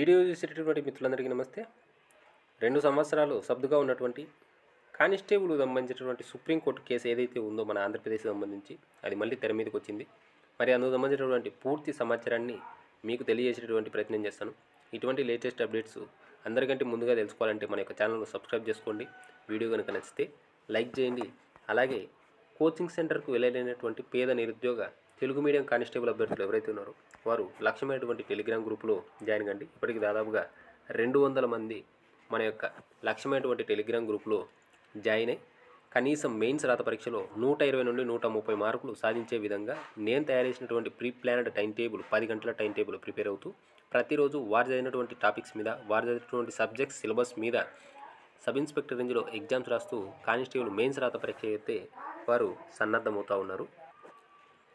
Video చూసేటటువంటి మిత్రులందరికీ నమస్తే. 2 సంవత్సరాలు సబ్దుగా ఉన్నటువంటి కానిస్టేబుల్‌కు సంబంధించినటువంటి సుప్రీంకోర్టు కేసు ఏదైతే ఉందో మన ఆంధ్రప్రదేశ్‌కి సంబంధించి అది మళ్ళీ తెర మీదకొచ్చింది. మరి అందుకు సంబంధించినటువంటి పూర్తి సమాచారాన్ని మీకు తెలియజేసేటటువంటి ప్రయత్నం చేస్తాను. ఇటువంటి లేటెస్ట్ అప్డేట్స్ అందరికంటే ముందుగా తెలుసుకోవాలంటే మన యొక్క ఛానల్‌ను సబ్స్క్రైబ్ చేసుకోండి. వీడియో కనుక నచ్చితే లైక్ చేయండి. అలాగే కోచింగ్ సెంటర్‌కు వెళ్ళలేనటువంటి పేద నిరుద్యోగ తెలుగు మీడియం కానిస్టేబుల్ అభ్యర్థులు ఎవరైతే ఉన్నారో వారు లక్ష్యమైనటువంటి టెలిగ్రామ్ గ్రూపులో జాయిన్ కండి. ఇప్పటికి దాదాపుగా 200 మంది మన యొక్క లక్ష్యమైనటువంటి టెలిగ్రామ్ గ్రూపులో జాయిన్ అయ్యి కనీసం మెయిన్స్ రాత పరీక్షలో 120 నుండి 130 మార్కులు సాధించే విధంగా నేను తయారు చేసినటువంటి ప్రీ ప్లానెడ్ టైం టేబుల్ 10 గంటల టైం టేబుల్ ప్రిపేర్ అవుతూ ప్రతిరోజు వారు చదివినటువంటి టాపిక్స్ మీద వారు చదివినటువంటి సబ్జెక్ట్స్ సిలబస్ మీద సబ్ ఇన్స్పెక్టర్ రేంజ్లో ఎగ్జామ్స్ రాస్తూ కానిస్టేబుల్ మెయిన్స్ రాత పరీక్ష అయితే వారు సన్నద్ధమవుతూ ఉన్నారు.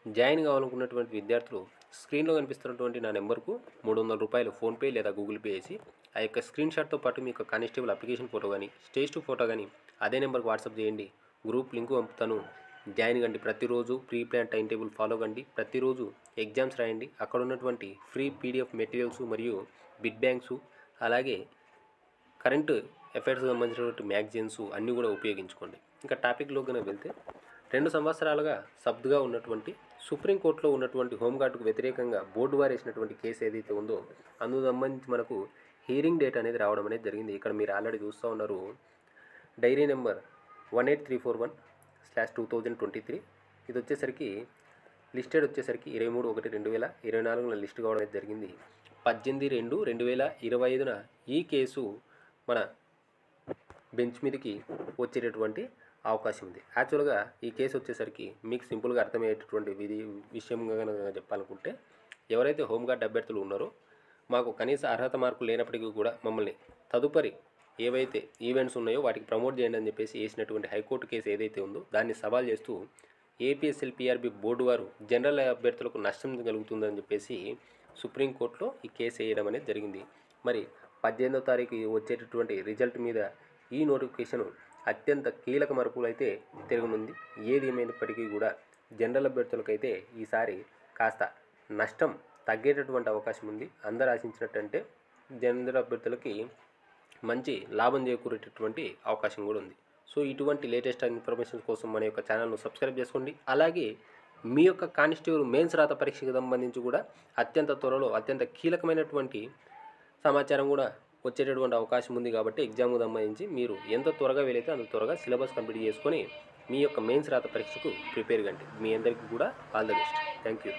జాయిన్ కావాలనుకున్నటువంటి విద్యార్థులు స్క్రీన్లో కనిపిస్తున్నటువంటి నా నెంబర్కు 300 రూపాయలు ఫోన్పే లేదా గూగుల్ పే చేసి ఆ యొక్క స్క్రీన్ షాట్తో పాటు మీ యొక్క కానిస్టేబుల్ అప్లికేషన్ ఫోటో కానీ స్టేజ్ 2 ఫోటో కానీ అదే నెంబర్కి వాట్సాప్ చేయండి. గ్రూప్ లింక్ పంపుతాను. జాయిన్ కండి. ప్రతిరోజు pre plan time table follow కండి. ప్రతిరోజు ఎగ్జామ్స్ రాయండి. అక్కడ ఉన్నటువంటి ఫ్రీ పీడిఎఫ్ మెటీరియల్స్ మరియు బిట్ బ్యాంక్స్ అలాగే కరెంట్ అఫైర్స్కి సంబంధించినటువంటి మ్యాగజైన్స్ అన్నీ కూడా ఉపయోగించుకోండి. ఇంకా టాపిక్లో కనుక వెళ్తే 2 సంవత్సరాలుగా సబ్దుగా ఉన్నటువంటి సుప్రీంకోర్టులో ఉన్నటువంటి హోంగార్డుకు వ్యతిరేకంగా బోర్డు వారు వేసినటువంటి కేసు ఏదైతే ఉందో అందుకు సంబంధించి మనకు హియరింగ్ డేట్ అనేది రావడం అనేది జరిగింది. ఇక్కడ మీరు ఆల్రెడీ చూస్తూ ఉన్నారు. Dairy number 18341/2023. ఇది వచ్చేసరికి లిస్టెడ్ వచ్చేసరికి 23/1/2024 లిస్ట్ కావడం అనేది జరిగింది. 18/2/2025 ఈ కేసు మన బెంచ్ మీదకి వచ్చేటటువంటి అవకాశం ఉంది. యాక్చువల్గా ఈ కేసు వచ్చేసరికి మీకు సింపుల్గా అర్థమయ్యేటటువంటి విషయంగా చెప్పాలనుకుంటే ఎవరైతే హోంగార్డ్ అభ్యర్థులు ఉన్నారో మాకు కనీస అర్హత మార్కులు లేనప్పటికీ కూడా మమ్మల్ని తదుపరి ఏవైతే ఈవెంట్స్ ఉన్నాయో వాటికి ప్రమోట్ చేయండి అని చెప్పేసి వేసినటువంటి హైకోర్టు కేసు ఏదైతే ఉందో దాన్ని సవాల్ చేస్తూ ఏపీఎస్ఎల్పిఆర్బి బోర్డు వారు జనరల్ అభ్యర్థులకు నష్టం కలుగుతుందని చెప్పేసి సుప్రీంకోర్టులో ఈ కేసు వేయడం అనేది జరిగింది. మరి 18వ తారీఖు వచ్చేటటువంటి రిజల్ట్ మీద ఈ నోటిఫికేషన్ అత్యంత కీలక మార్పులు అయితే తిరగనుంది. ఏది ఏమైనప్పటికీ కూడా జనరల్ అభ్యర్థులకైతే ఈసారి కాస్త నష్టం తగ్గేటటువంటి అవకాశం ఉంది. అందరూ ఆశించినట్టంటే జనరల్ అభ్యర్థులకి మంచి లాభం చేకూరేటటువంటి అవకాశం కూడా ఉంది. సో ఇటువంటి లేటెస్ట్ ఇన్ఫర్మేషన్ కోసం మన యొక్క ఛానల్ను సబ్స్క్రైబ్ చేసుకోండి. అలాగే మీ యొక్క కానిస్టేబుల్ మెయిన్స్ రాత పరీక్షకు సంబంధించి కూడా అత్యంత త్వరలో అత్యంత కీలకమైనటువంటి సమాచారం కూడా వచ్చేటటువంటి అవకాశం ఉంది. కాబట్టి ఎగ్జామ్కు సంబంధించి మీరు ఎంత త్వరగా వీలైతే అంత త్వరగా సిలబస్ కంప్లీట్ చేసుకొని మీ యొక్క మెయిన్స్ రాత పరీక్షకు ప్రిపేర్ కండి. మీ అందరికీ కూడా all the best. Thank you.